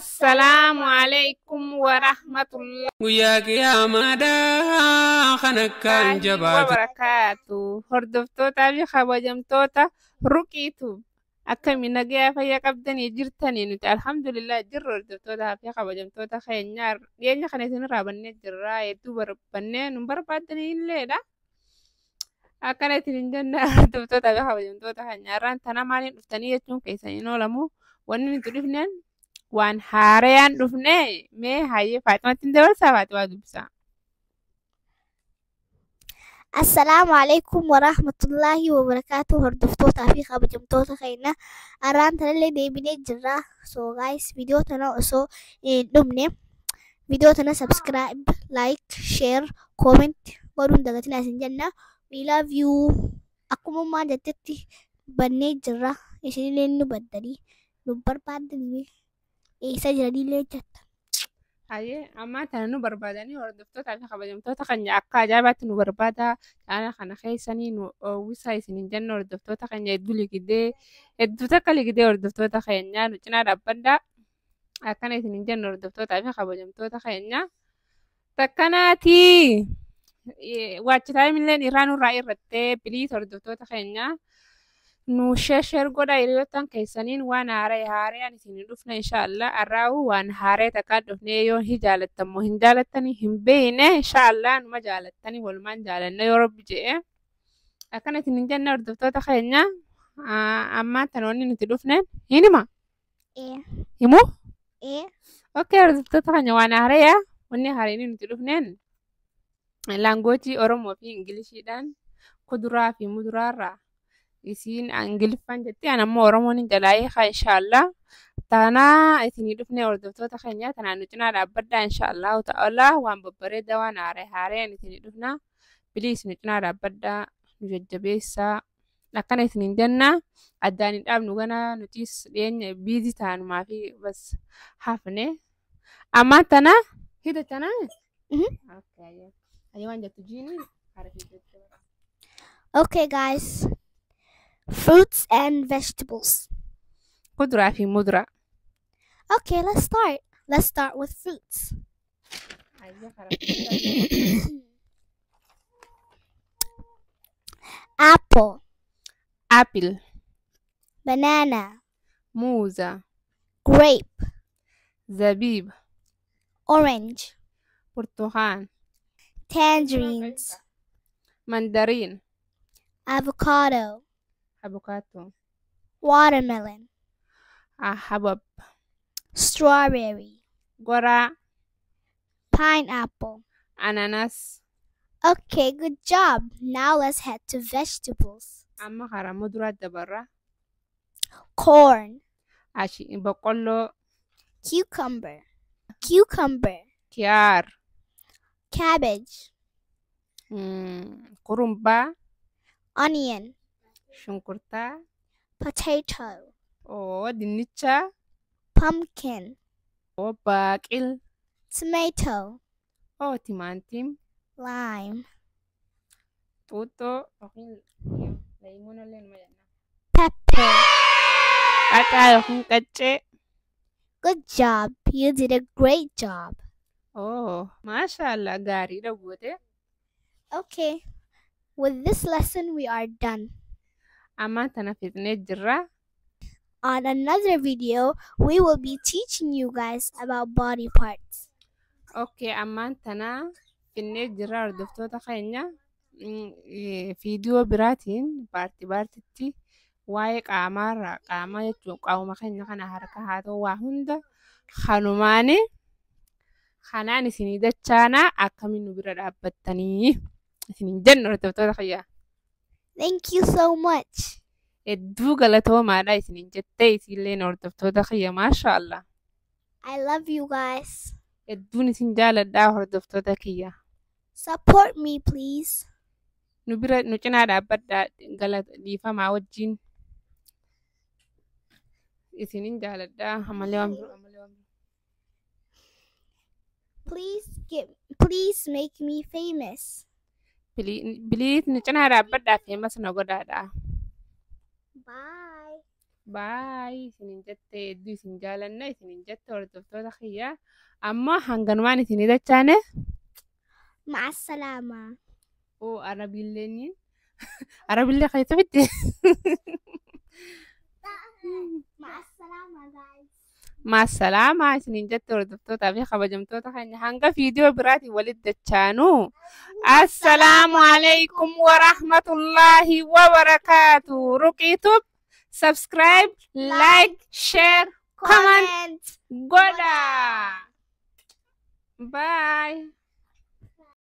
السلام عليكم ورحمة الله وياك يا مدى خنكان جبات وبركاته. هردفتوتا بخبجمتوتا ركيتو أكمي نجيا فيا قبضني جرتني نت الحمد لله جر هردفتوتا في خبجمتوتا خينيار يني خنيتين رابني جرا يتو بربني نمبر بعدني الليلة أكلت الجنة هردفتوتا بخبجمتوتا خينياران تنا مالي نفتني يتون كيسانينو لمو ونن تلفنن وان هاريان دفني مي هاي فاطمة تندور سوات وادبسا. السلام عليكم ورحمة الله وبركاته. هردفتوتا في خبجمتوتا خينا أران تلالي دي بني جرا. So guys, video تنا also نمني video تنا subscribe, like, share, comment ورون دغتنا سنجنا. We love you. أكو مما جتتي بني جرا يشيني لين نبدلي نبر بعدني سجلي لين جت. هاي أما تنو برباداني هردفتوتا في خبجمتوتا خنجا أكا جابت نو بربادا أنا خنا خيساني نو ويساي سنين جنة هردفتوتا خنجا يدولي كده يدوتا كلي كده هردفتوتا خنجا نجنا ربدا أكنا سنين جنة هردفتوتا في خبجمتوتا خنجا تكناتي واتشتاي من لين إيرانو رأي رتة بليز هردفتوتا خنجا nu share goda hiriyoottan keessaniin waan haaraa ani isin dhufna inshallah arraawu waan haaraa takka dhufne yoo hin jaalattammoo hin jaalattanii hin beeyne inshallah numa jaalattanii walumaan jaalanna yoo rabbi jedhe akkana isin hin jenne hordoftoota keenya ammaa tanoonni nuti dhufne hinima himu okay hordoftoota keenya waan haaraa wanni haaraan nuti dhufneen laangoojii oromoo fi ingiliishiidhaan kuduraa fi muduraarraa isin angiliffaan jetti anammoo oromoon jalaayee haa inshallah tanaa isinii dhufne hordoftoota keenya tanaan nu cinaa dhaabbaddaa inshallah ta'ala waan babbareeda waan haaraan isinii dhufna biliis nu cinaa dhaabbaddaa nu jajjabeessaa akkana isiniin jenna addaan hin dhaabnu gana nutis dhiyeenya biizii taanumaa fi bas hafne amma tana hida tana waan jettu jiini Okay guys, fruits and vegetables. kuduraa fi muduraa. Okay, let's start. Let's start with fruits. Apple, apple, banana, muuza, grape, zabiib, orange, burtukaan, tangerines, mandariin, avocado, abukaatoo, watermelon, habab, strawberry, goraa, pineapple. ananas. Okay, good job. Now let's head to vegetables. Amma karaa muduraa dabarra. Corn, Boqqolloo, cucumber, kiyaar, cabbage, kurumbaa, onion, shunkurtaa, potato, dinnicha, pumpkin, baaqil, tomato, timaatim, lime, xuuxoo leeyimuunallee numa jenna. pepper. Qacaa yookiin qaccee. Good job. You did a great job. Mashallah gaariidha goote. Okay, with this lesson we are done. Amma tana fixnee jirra. On another video, we will be teaching you guys about body parts. Okay, ammaan tana finnee jirra hordoftoota keenya viidiyoo biraatiin baartitti waa'ee qaamaarraa qaama jechuun qaama keenya kana harka haa ta'u waa hunda kanumaani kanaan isinii dachaana akkamiin nu bira dhaabbattanii isiniin jenna hordoftoota keenya. Thank you so much. Hedduu galatoomaadha isiniin jettee isillee hordoftoota keenya maashaallah. I love you guys. Hedduun isin jaaladhaa hordoftoota kiyya. Support me, please. Nu cinaa dhaabbadhaa dhiifamaa wajjin. Isinin jaaladhaa amalee waan biroo. Please make me famous. Please nu cinaa dhaabbadhaa famous na godhaadhaa. Bye. باي سنين جت يدو سنجالنا سنين جت وردفتو تخيا أما هنغنوان سنين دتشانه مع السلامة. أو عربي اللينين عربي اللي خيطة بدي مع السلامة guys. مع السلامة سنين جت وردفتو تافي خبجمتو تخيا هنغا فيديو براتي ولد دتشانو. السلام عليكم ورحمة الله وبركاته. رقيتوب سبسكرايب لايك شير كومنت Comment. goda. Bye.